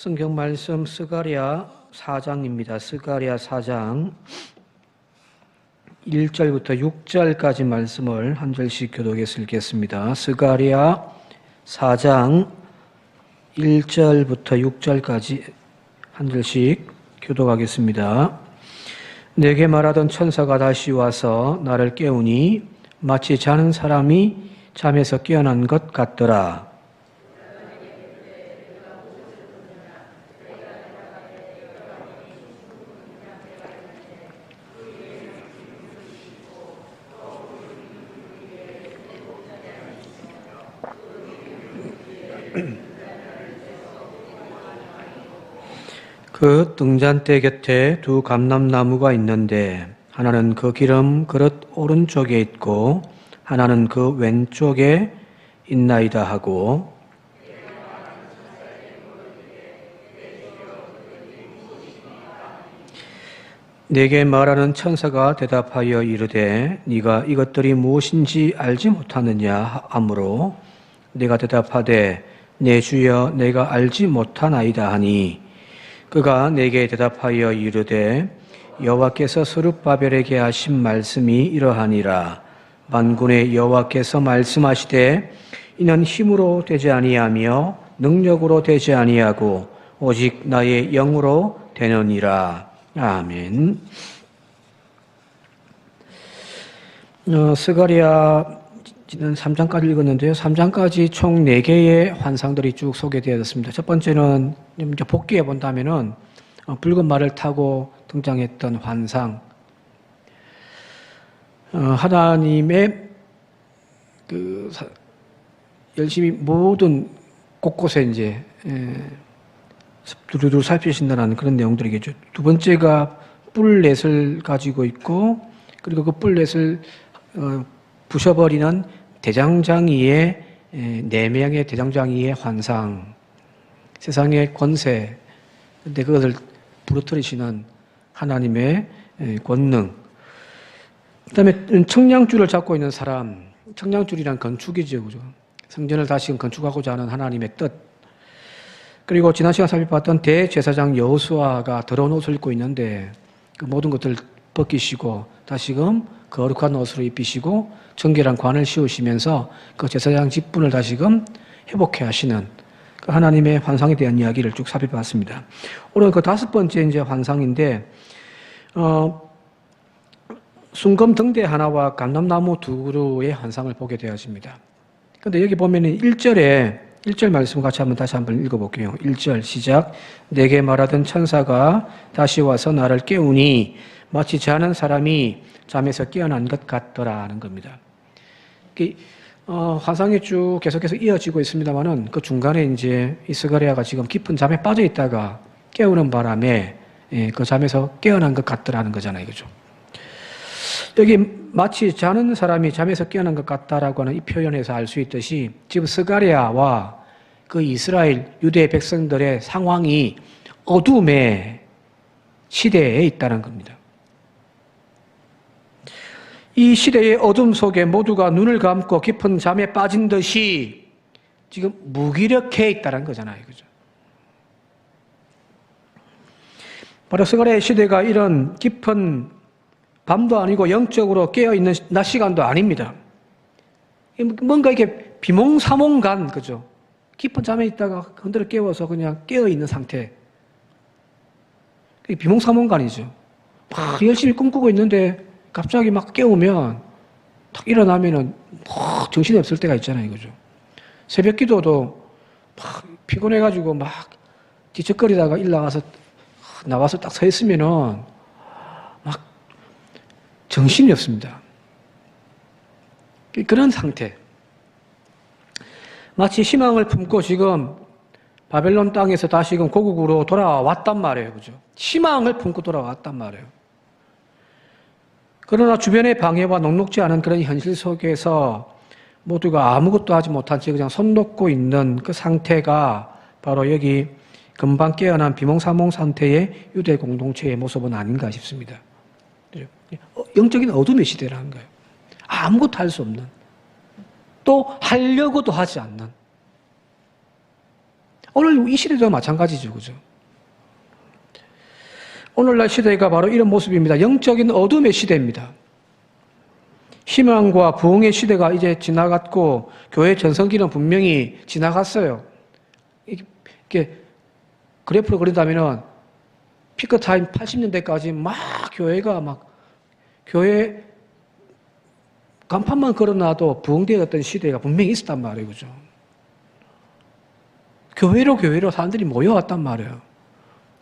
성경 말씀 스가랴 4장입니다. 스가랴 4장 1절부터 6절까지 말씀을 한 절씩 교독해서 읽겠습니다. 스가랴 4장 1절부터 6절까지 한 절씩 교독하겠습니다. 내게 말하던 천사가 다시 와서 나를 깨우니 마치 자는 사람이 잠에서 깨어난 것 같더라. 그 등잔대 곁에 두 감람나무가 있는데 하나는 그 기름 그릇 오른쪽에 있고 하나는 그 왼쪽에 있나이다 하고, 내게 말하는 천사가 대답하여 이르되 네가 이것들이 무엇인지 알지 못하느냐 하므로 내가 대답하되 내 주여 내가 알지 못하나이다 하니, 그가 내게 대답하여 이르되 여호와께서 스룹바벨에게 하신 말씀이 이러하니라. 만군의 여호와께서 말씀하시되 이는 힘으로 되지 아니하며 능력으로 되지 아니하고 오직 나의 영으로 되느니라. 아멘. 스가랴 3장까지 읽었는데요. 3장까지 총 4개의 환상들이 쭉 소개되었습니다. 첫 번째는 이제 복귀해 본다면은 붉은 말을 타고 등장했던 환상. 하나님의 열심히 모든 곳곳에 이제 두루두루 살피신다는 그런 내용들이겠죠. 두 번째가 뿔넷을 가지고 있고, 그리고 그 뿔넷을 부셔버리는 대장장이의 4명의 대장장이의 환상, 세상의 권세, 근데 그것을 부러뜨리시는 하나님의 권능. 그 다음에 청량줄을 잡고 있는 사람, 청량줄이란 건축이죠, 그죠? 성전을 다시금 건축하고자 하는 하나님의 뜻. 그리고 지난 시간 살펴봤던 대제사장 여호수아가 더러운 옷을 입고 있는데 그 모든 것들을 벗기시고 다시금 거룩한 옷으로 입히시고 정결한 관을 씌우시면서 그 제사장 직분을 다시금 회복해 하시는 그 하나님의 환상에 대한 이야기를 쭉 살펴봤습니다. 오늘 그 5번째 이제 환상인데, 순금 등대 하나와 감람나무 2그루의 환상을 보게 되어집니다. 그런데 여기 보면은 1절 말씀 같이 다시 한번 읽어볼게요. 1절 시작. 내게 말하던 천사가 다시 와서 나를 깨우니 마치 자는 사람이 잠에서 깨어난 것 같더라 하는 겁니다. 환상이 쭉 계속해서 이어지고 있습니다만은 그 중간에 이제 이 스가랴가 지금 깊은 잠에 빠져 있다가 깨우는 바람에 그 잠에서 깨어난 것 같더라는 거잖아요, 그죠? 여기 마치 자는 사람이 잠에서 깨어난 것 같다라고 하는 이 표현에서 알 수 있듯이 지금 스가랴와 그 이스라엘 유대 백성들의 상황이 어둠의 시대에 있다는 겁니다. 이 시대의 어둠 속에 모두가 눈을 감고 깊은 잠에 빠진 듯이 지금 무기력해 있다는 거잖아요, 그죠? 바로 스가랴의 시대가 이런 깊은 밤도 아니고 영적으로 깨어있는 낮 시간도 아닙니다. 뭔가 이렇게 비몽사몽간, 그죠? 깊은 잠에 있다가 흔들어 깨워서 그냥 깨어있는 상태. 비몽사몽간이죠. 막 열심히 꿈꾸고 있는데 갑자기 막 깨우면 딱 일어나면은 막 정신이 없을 때가 있잖아요, 그죠? 새벽 기도도 막 피곤해가지고 막 뒤척거리다가 나와서 딱 서 있으면은 막 정신이 없습니다. 그런 상태. 마치 희망을 품고 지금 바벨론 땅에서 다시금 고국으로 돌아왔단 말이에요, 그죠? 희망을 품고 돌아왔단 말이에요. 그러나 주변의 방해와 녹록지 않은 그런 현실 속에서 모두가 아무것도 하지 못한 채 그냥 손 놓고 있는 그 상태가 바로 여기 금방 깨어난 비몽사몽 상태의 유대 공동체의 모습은 아닌가 싶습니다. 영적인 어둠의 시대라는 거예요. 아무것도 할 수 없는, 또 하려고도 하지 않는, 오늘 이 시대도 마찬가지죠. 그죠? 오늘날 시대가 바로 이런 모습입니다. 영적인 어둠의 시대입니다. 희망과 부흥의 시대가 이제 지나갔고 교회 전성기는 분명히 지나갔어요. 이게 그래프로 그린다면은 피크타임 80년대까지 막 교회가 막 교회 간판만 걸어놔도 부흥되었던 시대가 분명히 있었단 말이에요. 그죠? 교회로 사람들이 모여왔단 말이에요.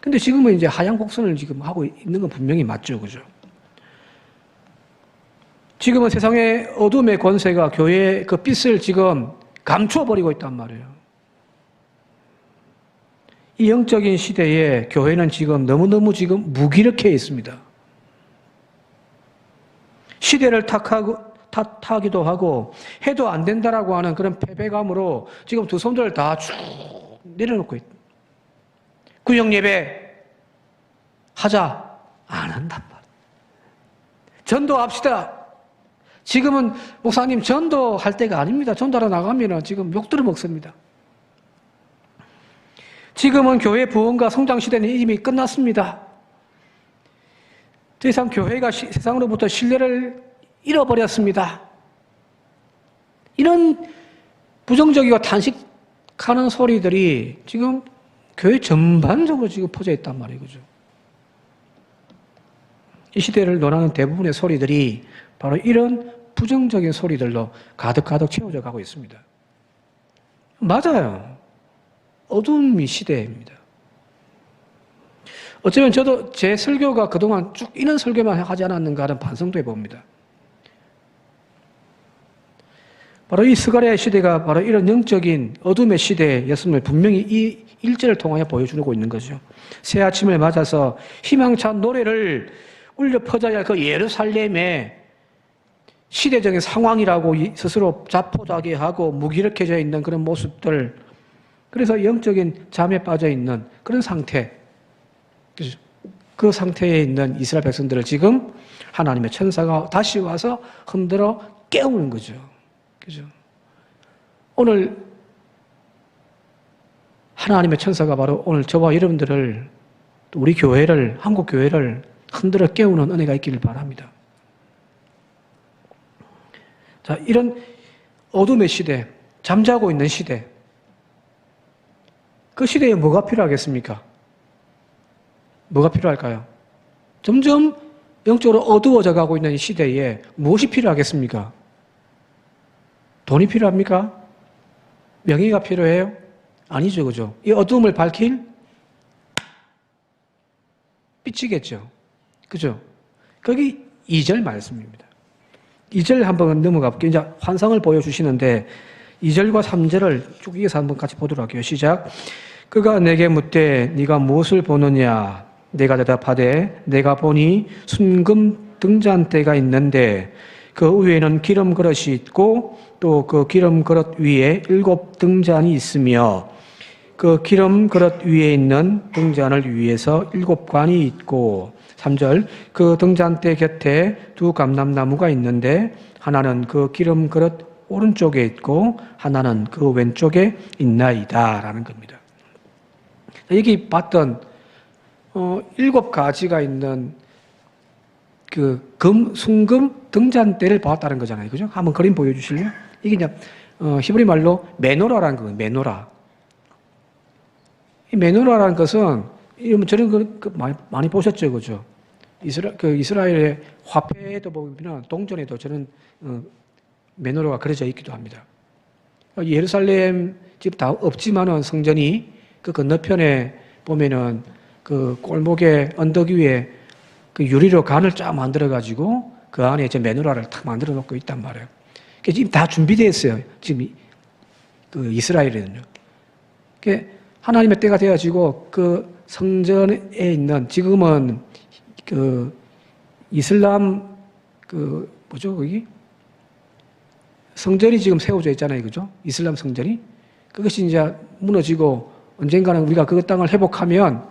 근데 지금은 이제 하향 곡선을 지금 하고 있는 건 분명히 맞죠. 그죠? 지금은 세상의 어둠의 권세가 교회의 그 빛을 지금 감춰버리고 있단 말이에요. 이 영적인 시대에 교회는 지금 너무너무 지금 무기력해 있습니다. 시대를 탓하기도 하고 해도 안 된다라고 하는 그런 패배감으로 지금 두 손들을 다 쭉 내려놓고 있다. 구역 예배 하자 안 한단 말이에요. 전도합시다. 지금은 목사님 전도할 때가 아닙니다. 전도하러 나가면 지금 욕들을 먹습니다. 지금은 교회 부흥과 성장 시대는 이미 끝났습니다. 더 이상 교회가 세상으로부터 신뢰를 잃어버렸습니다. 이런 부정적이고 탄식하는 소리들이 지금 교회 전반적으로 지금 퍼져 있단 말이에요. 그죠? 이 시대를 논하는 대부분의 소리들이 바로 이런 부정적인 소리들로 가득가득 채워져 가고 있습니다. 맞아요. 어둠이 시대입니다. 어쩌면 저도 제 설교가 그동안 쭉 이런 설교만 하지 않았는가 하는 반성도 해봅니다. 바로 이 스가랴의 시대가 바로 이런 영적인 어둠의 시대였음을 분명히 이 일절을 통하여 보여주고 있는 거죠. 새 아침을 맞아서 희망찬 노래를 울려 퍼져야 할 그 예루살렘의 시대적인 상황이라고 스스로 자포자기 하고 무기력해져 있는 그런 모습들, 그래서 영적인 잠에 빠져 있는 그런 상태, 그 상태에 있는 이스라엘 백성들을 지금 하나님의 천사가 다시 와서 흔들어 깨우는 거죠. 그죠? 오늘 하나님의 천사가 바로 오늘 저와 여러분들을, 우리 교회를, 한국 교회를 흔들어 깨우는 은혜가 있기를 바랍니다. 자, 이런 어둠의 시대, 잠자고 있는 시대, 그 시대에 뭐가 필요하겠습니까? 뭐가 필요할까요? 점점 영적으로 어두워져 가고 있는 이 시대에 무엇이 필요하겠습니까? 돈이 필요합니까? 명예가 필요해요? 아니죠, 그죠? 이 어둠을 밝힐 빛이겠죠. 그죠? 거기 2절 말씀입니다. 2절 한번 넘어가 볼게요. 이제 환상을 보여주시는데 2절과 3절을 쭉 이어서 한번 같이 보도록 할게요. 시작. 그가 내게 묻되 네가 무엇을 보느냐? 내가 대답하되 내가 보니 순금 등잔대가 있는데 그 위에는 기름 그릇이 있고 또 그 기름 그릇 위에 7 등잔이 있으며 그 기름 그릇 위에 있는 등잔을 위에서 7관이 있고 3절 그 등잔대 곁에 2 감람나무가 있는데 하나는 그 기름 그릇 오른쪽에 있고 하나는 그 왼쪽에 있나이다 라는 겁니다. 여기 봤던 7가지가 있는 그 순금 등잔대를 보았다는 거잖아요. 그죠? 한번 그림 보여주실래요? 이게 이제 히브리 말로 메노라라는 거예요. 메노라. 이 메노라라는 것은 저는 많이 보셨죠, 그죠? 이스라엘의 화폐에도 보면 동전에도 저는 메노라가 그려져 있기도 합니다. 예루살렘 집 다 없지만은 성전이 그 건너편에 보면은 그 골목의 언덕 위에 그 유리로 간을 쫙 만들어 가지고 그 안에 이제 메노라를 탁 만들어 놓고 있단 말이에요. 지금 다 준비되어 있어요. 지금 그 이스라엘에는요. 하나님의 때가 되어지고 그 성전에 있는 지금은 그 이슬람 그 뭐죠 거기 성전이 지금 세워져 있잖아요, 그죠? 이슬람 성전이 그것이 이제 무너지고 언젠가는 우리가 그 땅을 회복하면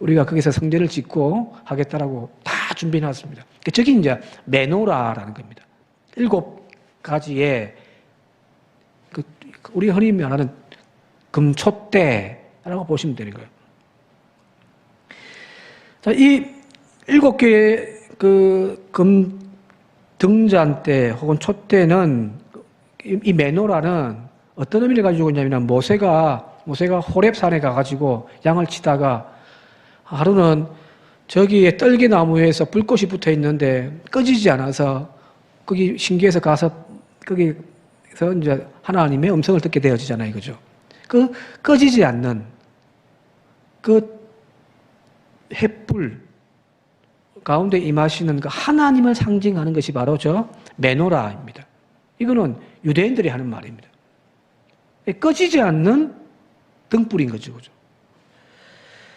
우리가 거기서 성전을 짓고 하겠다라고 다 준비해놨습니다. 저기 이제 메노라라는 겁니다. 7가지의 그 우리 흔히 말하는 금촛대 라고 보시면 되는 거예요. 자, 이 7개의 금 등잔대 혹은 촛대는 이 메노라는 어떤 의미를 가지고 있냐면 모세가 호렙산에 가가지고 양을 치다가 하루는 저기에 떨기나무에서 불꽃이 붙어 있는데 꺼지지 않아서 거기 신기해서 가서 거기서 이제 하나님의 음성을 듣게 되어지잖아요. 그죠? 그 꺼지지 않는 그 횃불 가운데 임하시는 그 하나님을 상징하는 것이 바로 저 메노라입니다. 이거는 유대인들이 하는 말입니다. 꺼지지 않는 등불인 거죠. 그죠?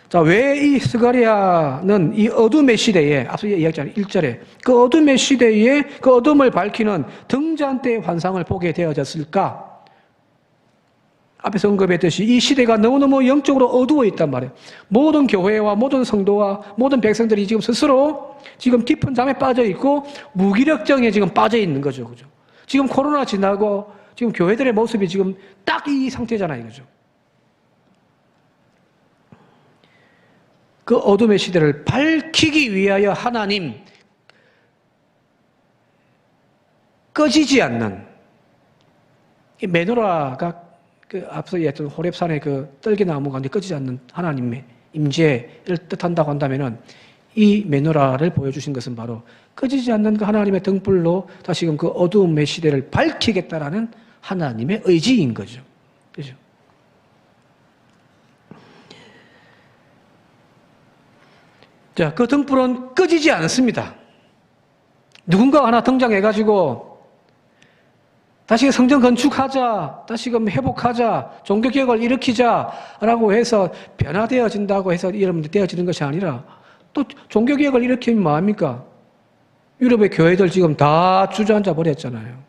자, 왜 이 스가랴는 이 어둠의 시대에, 앞서 이야기했잖아요. 1절에. 그 어둠의 시대에 그 어둠을 밝히는 등잔대의 환상을 보게 되어졌을까? 앞에서 언급했듯이 이 시대가 너무너무 영적으로 어두워 있단 말이에요. 모든 교회와 모든 성도와 모든 백성들이 지금 스스로 지금 깊은 잠에 빠져 있고 무기력증에 지금 빠져 있는 거죠. 그죠? 지금 코로나 지나고 지금 교회들의 모습이 지금 딱 이 상태잖아요. 그죠? 그 어둠의 시대를 밝히기 위하여 하나님 꺼지지 않는 이 메노라가 그 앞서 얘기했던 호렙산의 그 떨기나무 가운데 꺼지지 않는 하나님의 임재를 뜻한다고 한다면은 이 메노라를 보여주신 것은 바로 꺼지지 않는 그 하나님의 등불로 다시금 그 어두움의 시대를 밝히겠다라는 하나님의 의지인 거죠. 그죠? 자, 그 등불은 꺼지지 않습니다. 누군가 하나 등장해가지고 다시 성전 건축하자, 다시금 회복하자, 종교개혁을 일으키자라고 해서 변화되어진다고 해서 여러분들 되어지는 것이 아니라 또 종교개혁을 일으키면 뭐합니까? 유럽의 교회들 지금 다 주저앉아 버렸잖아요.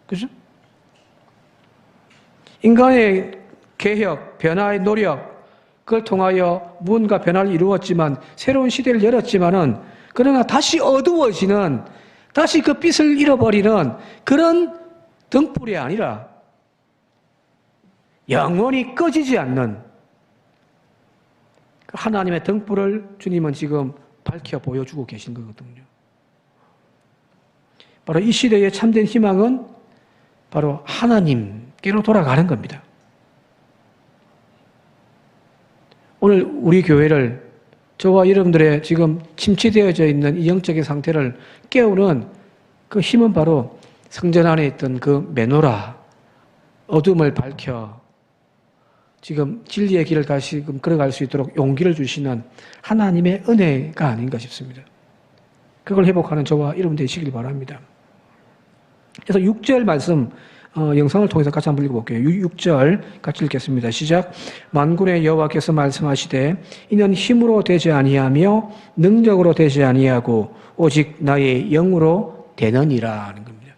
그죠? 인간의 개혁, 변화의 노력, 그걸 통하여 무언가 변화를 이루었지만 새로운 시대를 열었지만은 그러나 다시 어두워지는, 다시 그 빛을 잃어버리는 그런 등불이 아니라 영원히 꺼지지 않는 하나님의 등불을 주님은 지금 밝혀 보여주고 계신 거거든요. 바로 이 시대의 참된 희망은 바로 하나님께로 돌아가는 겁니다. 오늘 우리 교회를, 저와 여러분들의 지금 침체되어져 있는 이 영적인 상태를 깨우는 그 힘은 바로 성전 안에 있던 그 메노라, 어둠을 밝혀 지금 진리의 길을 다시금 걸어갈 수 있도록 용기를 주시는 하나님의 은혜가 아닌가 싶습니다. 그걸 회복하는 저와 여러분 되시길 바랍니다. 그래서 6절 말씀 영상을 통해서 같이 한번 읽어볼게요. 6절 같이 읽겠습니다. 시작. 만군의 여호와께서 말씀하시되 이는 힘으로 되지 아니하며 능력으로 되지 아니하고 오직 나의 영으로 되느니라 하는 겁니다.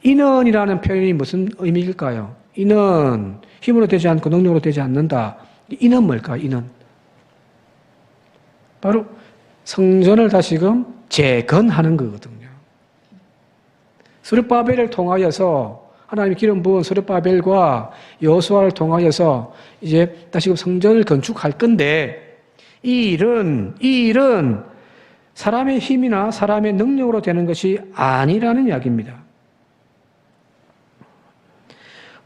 이는이라는 표현이 무슨 의미일까요? 이는 힘으로 되지 않고 능력으로 되지 않는다. 이는 뭘까요? 이는 바로 성전을 다시금 재건하는 거거든요. 스룹바벨을 통하여서 하나님이 기름 부은 스룹바벨과 여호수아를 통하여서 이제 다시금 성전을 건축할 건데 이 일은 사람의 힘이나 사람의 능력으로 되는 것이 아니라는 이야기입니다.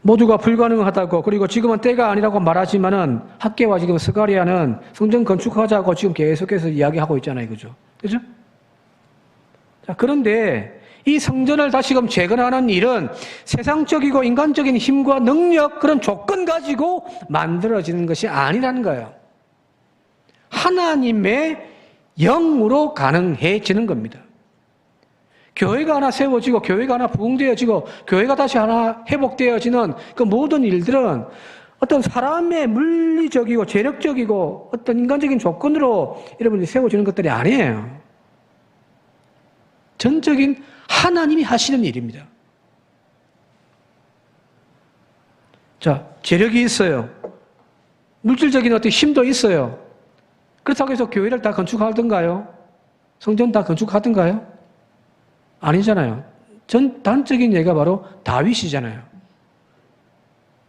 모두가 불가능하다고, 그리고 지금은 때가 아니라고 말하지만은 학계와 지금 스가랴는 성전 건축하자고 지금 계속해서 이야기하고 있잖아요. 그죠? 그죠? 자, 그런데 이 성전을 다시금 재건하는 일은 세상적이고 인간적인 힘과 능력, 그런 조건 가지고 만들어지는 것이 아니라는 거예요. 하나님의 영으로 가능해지는 겁니다. 교회가 하나 세워지고 교회가 하나 부흥되어지고 교회가 다시 하나 회복되어지는 그 모든 일들은 어떤 사람의 물리적이고 재력적이고 어떤 인간적인 조건으로 여러분들이 세워지는 것들이 아니에요. 전적인 하나님이 하시는 일입니다. 자, 재력이 있어요. 물질적인 어떤 힘도 있어요. 그렇다고 해서 교회를 다 건축하던가요? 성전 다 건축하던가요? 아니잖아요. 단적인 예가 바로 다윗이잖아요.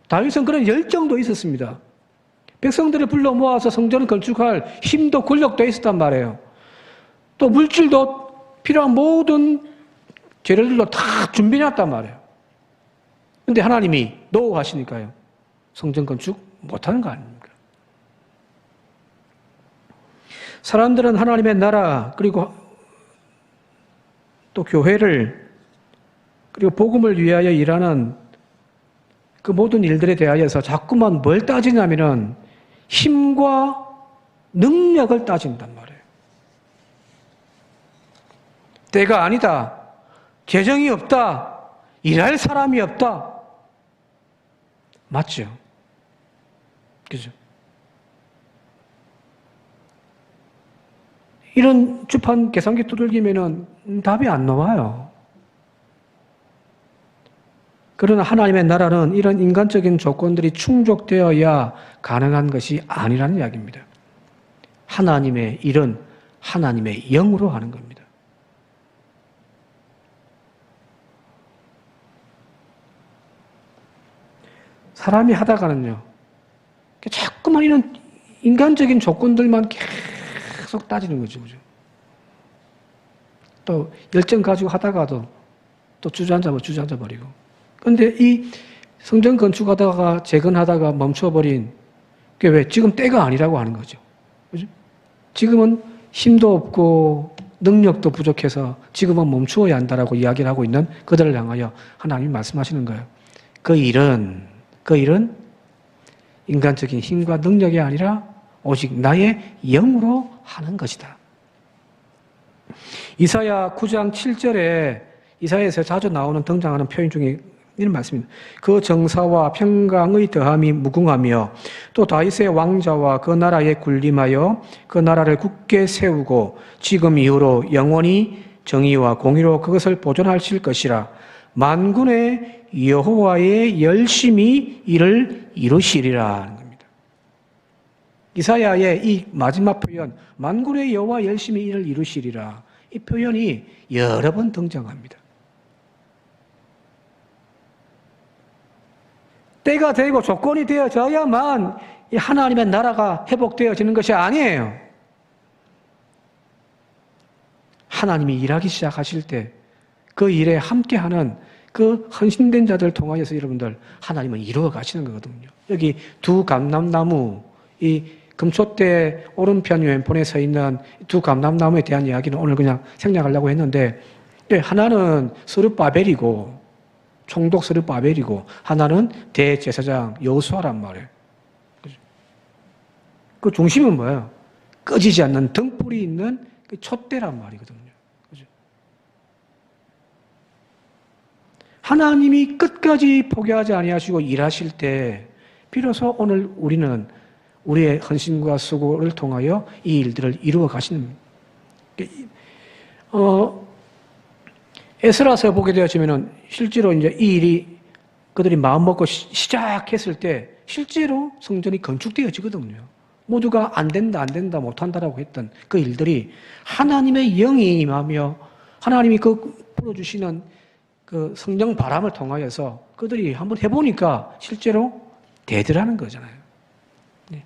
다윗은 그런 열정도 있었습니다. 백성들을 불러 모아서 성전을 건축할 힘도 권력도 있었단 말이에요. 또 물질도 필요한 모든 재료들도 다 준비해놨단 말이에요. 근데 하나님이 노 하시니까요. 성전 건축 못하는 거 아닙니까? 사람들은 하나님의 나라 그리고 또 교회를 그리고 복음을 위하여 일하는 그 모든 일들에 대하여서 자꾸만 뭘 따지냐면은 힘과 능력을 따진단 말이에요. 때가 아니다. 재정이 없다. 일할 사람이 없다. 맞죠? 그죠? 이런 주판 계산기 두들기면은 답이 안 나와요. 그러나 하나님의 나라는 이런 인간적인 조건들이 충족되어야 가능한 것이 아니라는 이야기입니다. 하나님의 일은 하나님의 영으로 하는 겁니다. 사람이 하다가는요, 자꾸만 이런 인간적인 조건들만 계속 따지는 거죠. 그죠? 또 열정 가지고 하다가도 또 주저앉아 버리고. 근데 이 성전 건축하다가 재건하다가 멈춰버린 게 왜? 지금 때가 아니라고 하는 거죠. 그죠? 지금은 힘도 없고 능력도 부족해서 지금은 멈추어야 한다라고 이야기를 하고 있는 그들을 향하여 하나님이 말씀하시는 거예요. 그 일은 인간적인 힘과 능력이 아니라 오직 나의 영으로 하는 것이다. 이사야 9장 7절에 이사야에서 자주 나오는 등장하는 표현 중에 이런 말씀입니다. 그 정사와 평강의 더함이 무궁하며 또 다윗의 왕자와 그 나라에 군림하여 그 나라를 굳게 세우고 지금 이후로 영원히 정의와 공의로 그것을 보존하실 것이라. 만군의 여호와의 열심히 이를 이루시리라 하는 겁니다. 이사야의 이 마지막 표현, 만군의 여호와 열심히 이를 이루시리라, 이 표현이 여러 번 등장합니다. 때가 되고 조건이 되어져야만 이 하나님의 나라가 회복되어지는 것이 아니에요. 하나님이 일하기 시작하실 때 그 일에 함께하는 그 헌신된 자들을 통하여서 여러분들 하나님은 이루어 가시는 거거든요. 여기 두 감람나무, 이 금초대 오른편 왼편에 서 있는 두 감람나무에 대한 이야기는 오늘 그냥 생략하려고 했는데, 하나는 스룹바벨이고 총독 스룹바벨이고 하나는 대제사장 여호수아란 말이에요. 그 중심은 뭐예요? 꺼지지 않는 등불이 있는 그 촛대란 말이거든요. 그죠? 하나님이 끝까지 포기하지 아니하시고 일하실 때 비로소 오늘 우리는 우리의 헌신과 수고를 통하여 이 일들을 이루어 가시는, 에스라서 보게 되어지면은 실제로 이제 이 일이 그들이 마음 먹고 시작했을 때 실제로 성전이 건축되어지거든요. 모두가 안 된다, 못한다라고 했던 그 일들이 하나님의 영이 임하며 하나님이 그 불어주시는 그 성령 바람을 통하여서 그들이 한번 해보니까 실제로 되더라는 거잖아요. 네.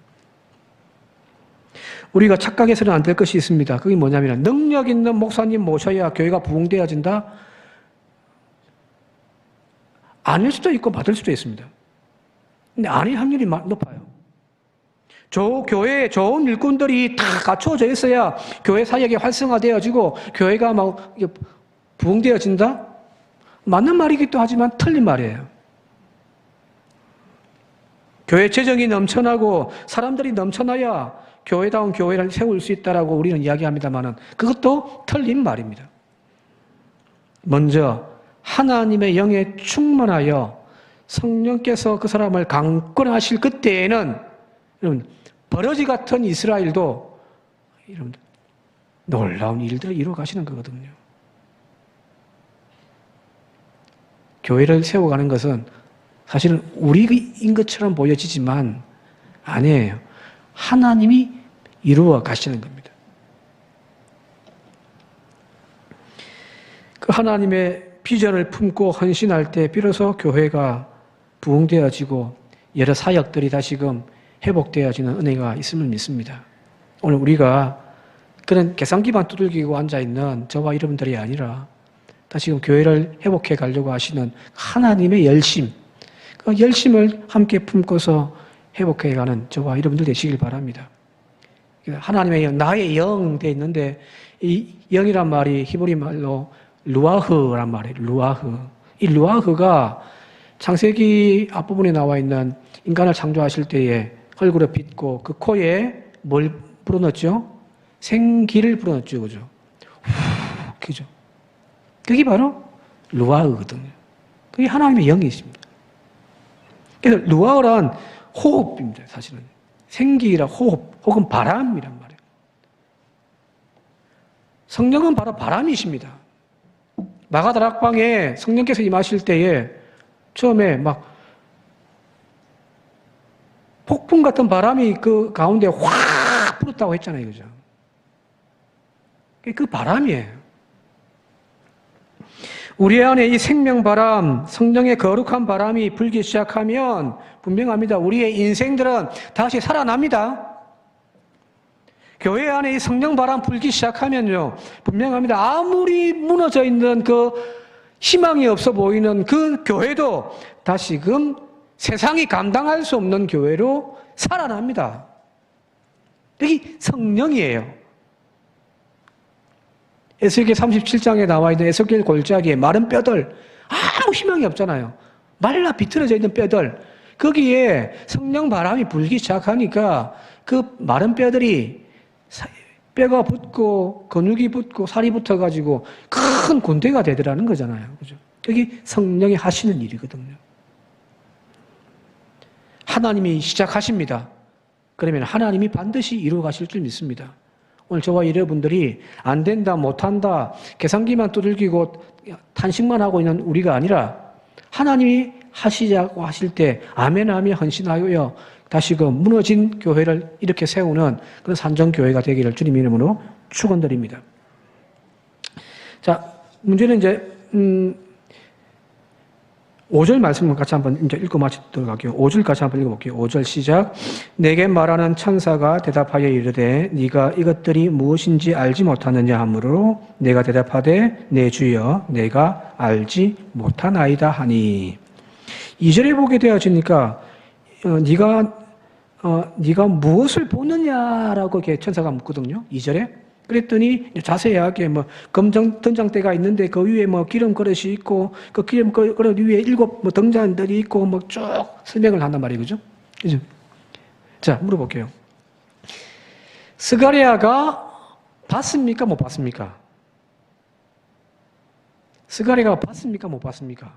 우리가 착각해서는 안 될 것이 있습니다. 그게 뭐냐면 능력 있는 목사님 모셔야 교회가 부흥되어진다? 아닐 수도 있고 받을 수도 있습니다. 근데 아닐 확률이 높아요. 저 교회에 좋은 일꾼들이 다 갖추어져 있어야 교회 사역이 활성화되어지고 교회가 막 부흥되어진다? 맞는 말이기도 하지만 틀린 말이에요. 교회 재정이 넘쳐나고 사람들이 넘쳐나야 교회다운 교회를 세울 수 있다라고 우리는 이야기합니다만은 그것도 틀린 말입니다. 먼저 하나님의 영에 충만하여 성령께서 그 사람을 강권하실 그때에는 여러분 버러지 같은 이스라엘도 여러분 놀라운 일들을 이루어 가시는 거거든요. 교회를 세워가는 것은 사실은 우리인 것처럼 보여지지만 아니에요. 하나님이 이루어 가시는 겁니다. 그 하나님의 비전을 품고 헌신할 때 비로소 교회가 부흥되어지고 여러 사역들이 다시금 회복되어지는 은혜가 있음을 믿습니다. 오늘 우리가 그런 계산기만 두들기고 앉아있는 저와 여러분들이 아니라 다시금 교회를 회복해 가려고 하시는 하나님의 열심, 그 열심을 함께 품고서 회복해 가는 저와 여러분들 되시길 바랍니다. 하나님의 영, 나의 영 돼 있는데 이 영이란 말이 히브리 말로 루아흐란 말이에요. 루아흐. 이 루아흐가 창세기 앞부분에 나와 있는 인간을 창조하실 때에 얼굴에 빚고 그 코에 뭘 불어넣었죠? 생기를 불어넣었죠. 그죠? 그죠? 그게 바로 루아흐거든요. 그게 하나님의 영이십니다. 그래서 루아흐란 호흡입니다. 사실은. 생기라 호흡 혹은 바람이란 말이에요. 성령은 바로 바람이십니다. 마가다락방에 성령께서 임하실 때에 처음에 막 폭풍 같은 바람이 그 가운데 확 불었다고 했잖아요. 그죠? 그 바람이에요. 우리 안에 이 생명바람, 성령의 거룩한 바람이 불기 시작하면 분명합니다. 우리의 인생들은 다시 살아납니다. 교회 안에 이 성령바람 불기 시작하면요, 분명합니다. 아무리 무너져 있는 그 희망이 없어 보이는 그 교회도 다시금 세상이 감당할 수 없는 교회로 살아납니다. 여기 성령이에요. 에스겔 37장에 나와 있는 에스겔 골짜기에 마른 뼈들, 아무 희망이 없잖아요. 말라 비틀어져 있는 뼈들, 거기에 성령 바람이 불기 시작하니까 그 마른 뼈들이 뼈가 붙고 근육이 붙고 살이 붙어가지고 큰 군대가 되더라는 거잖아요. 그죠? 여기 성령이 하시는 일이거든요. 하나님이 시작하십니다. 그러면 하나님이 반드시 이루어 가실 줄 믿습니다. 오늘 저와 여러분들이 안 된다, 못한다, 계산기만 두들기고 탄식만 하고 있는 우리가 아니라 하나님이 하시자고 하실 때 아멘하며 헌신하여 다시금 무너진 교회를 이렇게 세우는 그런 산정교회가 되기를 주님 이름으로 축원드립니다. 자, 문제는 이제 5절 말씀을 같이 한번 이제 읽고 마치도록 할게요. 5절 같이 한번 읽어볼게요. 5절 시작. 내게 말하는 천사가 대답하여 이르되 네가 이것들이 무엇인지 알지 못하느냐 하므로 내가 대답하되 내 주여 내가 알지 못하나이다 하니. 2절에 보게 되어지니까 네가 무엇을 보느냐라고 이렇게 천사가 묻거든요. 2절에. 그랬더니 자세하게 뭐 검정 등잔대가 있는데 그 위에 뭐 기름 그릇이 있고 그 기름 그릇 위에 7 등잔들이 있고 뭐 쭉 설명을 한단 말이에요. 그죠? 그죠? 자, 물어볼게요. 스가랴가 봤습니까? 못 봤습니까? 스가랴가 봤습니까? 못 봤습니까?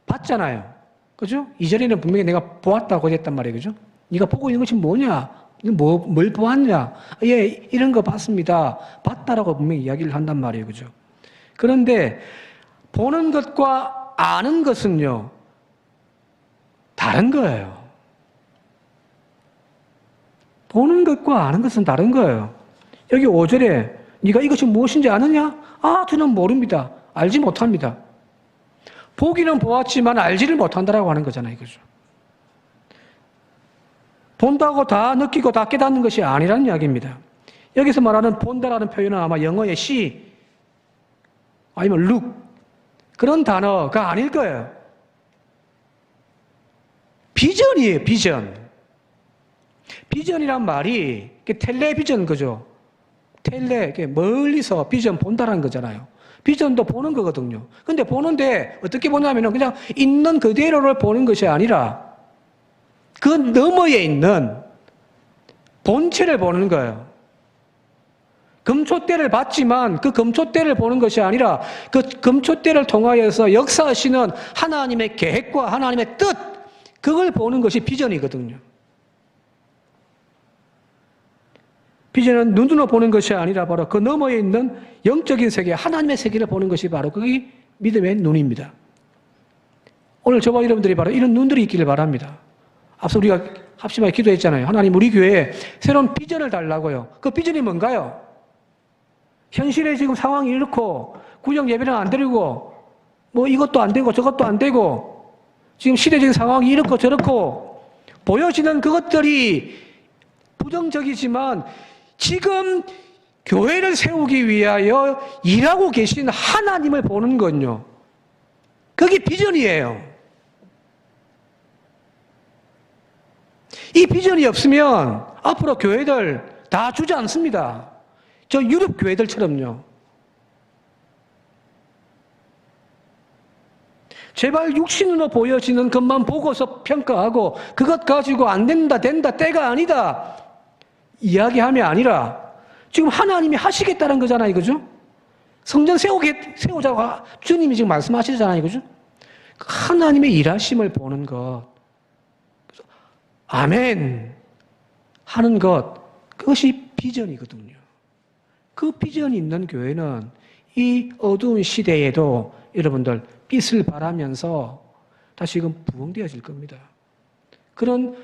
봤잖아요. 그죠? 2절에는 분명히 내가 보았다고 했단 말이에요. 그죠? 네가 보고 있는 것이 뭐냐? 뭘 보았냐? 예, 이런 거 봤습니다. 봤다라고 분명히 이야기를 한단 말이에요. 그죠? 그런데 보는 것과 아는 것은요, 다른 거예요. 보는 것과 아는 것은 다른 거예요. 여기 5절에 네가 이것이 무엇인지 아느냐? 아, 저는 모릅니다. 알지 못합니다. 보기는 보았지만 알지를 못한다라고 하는 거잖아요. 그죠? 본다고 다 느끼고 다 깨닫는 것이 아니라는 이야기입니다. 여기서 말하는 본다라는 표현은 아마 영어의 see 아니면 look 그런 단어가 아닐 거예요. 비전이에요. 비전. 비전이란 말이 텔레비전 그죠? 멀리서 비전 본다라는 거잖아요. 비전도 보는 거거든요. 근데 보는데 어떻게 보냐면 그냥 있는 그대로를 보는 것이 아니라 그 너머에 있는 본체를 보는 거예요. 금초대를 봤지만 그 금초대를 보는 것이 아니라 그 금초대를 통하여서 역사하시는 하나님의 계획과 하나님의 뜻, 그걸 보는 것이 비전이거든요. 비전은 눈으로 보는 것이 아니라 바로 그 너머에 있는 영적인 세계, 하나님의 세계를 보는 것이 바로 그게 믿음의 눈입니다. 오늘 저와 여러분들이 바로 이런 눈들이 있기를 바랍니다. 앞서 우리가 합심하게 기도했잖아요. 하나님 우리 교회에 새로운 비전을 달라고요. 그 비전이 뭔가요? 현실에 지금 상황이 이렇고 구역 예배는 안 드리고 뭐 이것도 안 되고 저것도 안 되고 지금 시대적인 상황이 이렇고 저렇고 보여지는 그것들이 부정적이지만 지금 교회를 세우기 위하여 일하고 계신 하나님을 보는 건요, 그게 비전이에요. 이 비전이 없으면 앞으로 교회들 다 주지 않습니다. 저 유럽 교회들처럼요. 제발 육신으로 보여지는 것만 보고서 평가하고 그것 가지고 안 된다, 된다, 때가 아니다 이야기함이 아니라 지금 하나님이 하시겠다는 거잖아요. 그죠? 성전 세우자고 주님이 지금 말씀하시잖아요. 그죠? 하나님의 일하심을 보는 것, 아멘 하는 것, 그것이 비전이거든요. 그 비전이 있는 교회는 이 어두운 시대에도 여러분들 빛을 발하면서 다시금 부흥되어질 겁니다. 그런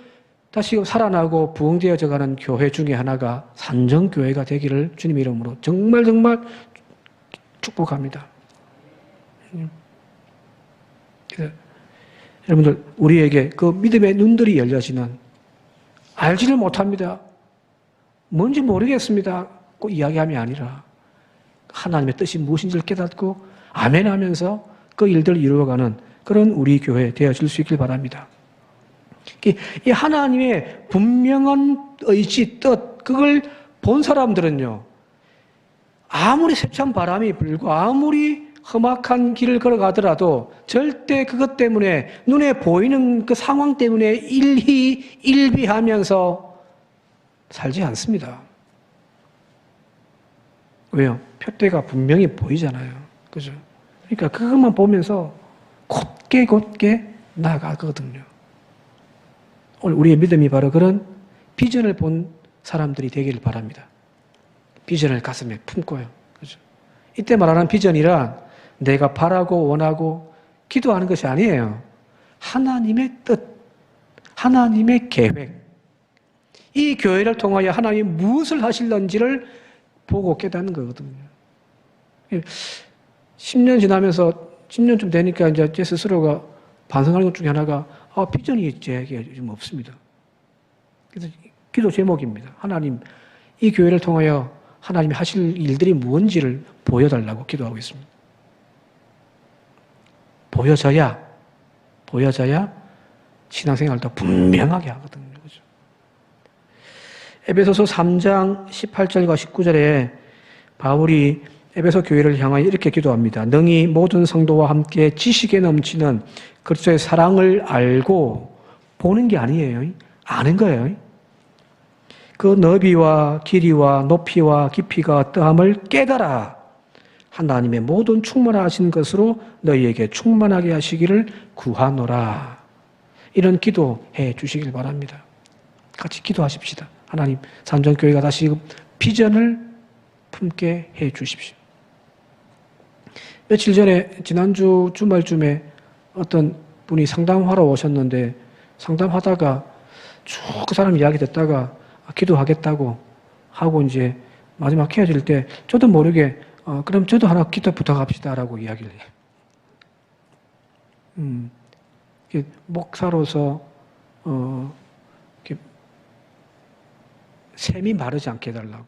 다시금 살아나고 부흥되어져가는 교회 중에 하나가 산정교회가 되기를 주님의 이름으로 정말 축복합니다. 여러분들, 우리에게 그 믿음의 눈들이 열려지는, 알지를 못합니다, 뭔지 모르겠습니다 꼭 이야기함이 아니라 하나님의 뜻이 무엇인지를 깨닫고 아멘 하면서 그 일들을 이루어가는 그런 우리 교회 되어질 수 있길 바랍니다. 이 하나님의 분명한 의지, 뜻, 그걸 본 사람들은요, 아무리 세찬 바람이 불고 아무리 험악한 길을 걸어가더라도 절대 그것 때문에, 눈에 보이는 그 상황 때문에 일희일비하면서 살지 않습니다. 왜요? 표대가 분명히 보이잖아요. 그죠? 그러니까 그것만 보면서 곧게 나아가거든요. 오늘 우리의 믿음이 바로 그런 비전을 본 사람들이 되기를 바랍니다. 비전을 가슴에 품고요. 그죠? 이때 말하는 비전이란 내가 바라고 원하고 기도하는 것이 아니에요. 하나님의 뜻, 하나님의 계획, 이 교회를 통하여 하나님이 무엇을 하실런지를 보고 깨닫는 거거든요. 10년 지나면서 10년쯤 되니까 이제 제 스스로가 반성하는 것 중에 하나가 비전이 제게 좀 없습니다. 그래서 기도 제목입니다. 하나님, 이 교회를 통하여 하나님이 하실 일들이 무엇인지를 보여달라고 기도하고 있습니다. 보여져야 신앙생활도 분명하게 하거든요. 그죠? 에베소서 3장 18절과 19절에 바울이 에베소 교회를 향하여 이렇게 기도합니다. 능히 모든 성도와 함께 지식에 넘치는 그리스도의 사랑을 알고, 보는 게 아니에요. 아는 거예요. 그 너비와 길이와 높이와 깊이가 어떠함을 깨달아 하나님의 모든 충만하신 것으로 너희에게 충만하게 하시기를 구하노라. 이런 기도해 주시길 바랍니다. 같이 기도하십시다. 하나님, 산정교회가 다시 비전을 품게 해 주십시오. 며칠 전에 지난주 주말쯤에 어떤 분이 상담하러 오셨는데, 상담하다가 쭉 그 사람 이야기 듣다가 기도하겠다고 하고 이제 마지막 헤어질 때 저도 모르게 그럼 저도 하나 기도 부탁합시다라고 이야기를 해요. 목사로서 이렇게 샘이 마르지 않게 해달라고.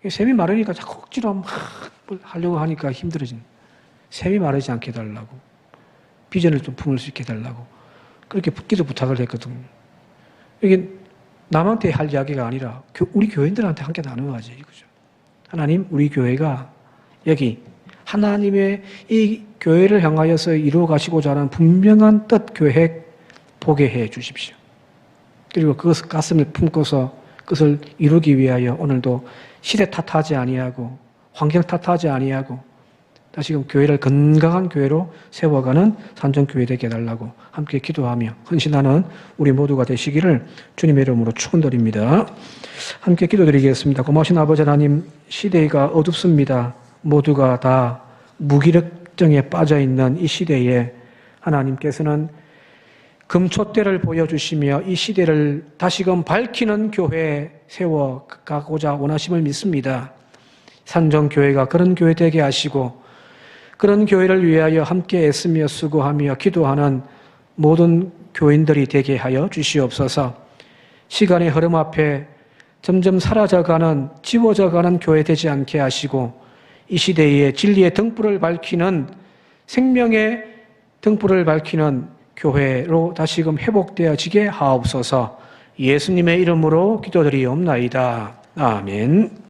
샘이 마르니까 자꾸 억지로 하려고 하니까 힘들어지는. 샘이 마르지 않게 해달라고. 비전을 좀 품을 수 있게 해달라고. 그렇게 기도 부탁을 했거든요. 이게 남한테 할 이야기가 아니라 우리 교인들한테 함께 나누어야지 이거죠. 하나님, 우리 교회가 여기 하나님의 이 교회를 향하여서 이루어 가시고자 하는 분명한 뜻, 계획 보게 해 주십시오. 그리고 그것을 가슴을 품고서 그것을 이루기 위하여 오늘도 시대 탓하지 아니하고 환경 탓하지 아니하고 다시금 교회를 건강한 교회로 세워가는 산정교회 되게 해달라고 함께 기도하며 헌신하는 우리 모두가 되시기를 주님의 이름으로 축원드립니다. 함께 기도드리겠습니다. 고마우신 아버지 하나님, 시대가 어둡습니다. 모두가 다 무기력증에 빠져있는 이 시대에 하나님께서는 금촛대를 보여주시며 이 시대를 다시금 밝히는 교회 세워가고자 원하심을 믿습니다. 산정교회가 그런 교회 되게 하시고 그런 교회를 위하여 함께 애쓰며 수고하며 기도하는 모든 교인들이 되게 하여 주시옵소서. 시간의 흐름 앞에 점점 사라져가는, 지워져가는 교회 되지 않게 하시고 이 시대에 진리의 등불을 밝히는, 생명의 등불을 밝히는 교회로 다시금 회복되어지게 하옵소서. 예수님의 이름으로 기도드리옵나이다. 아멘.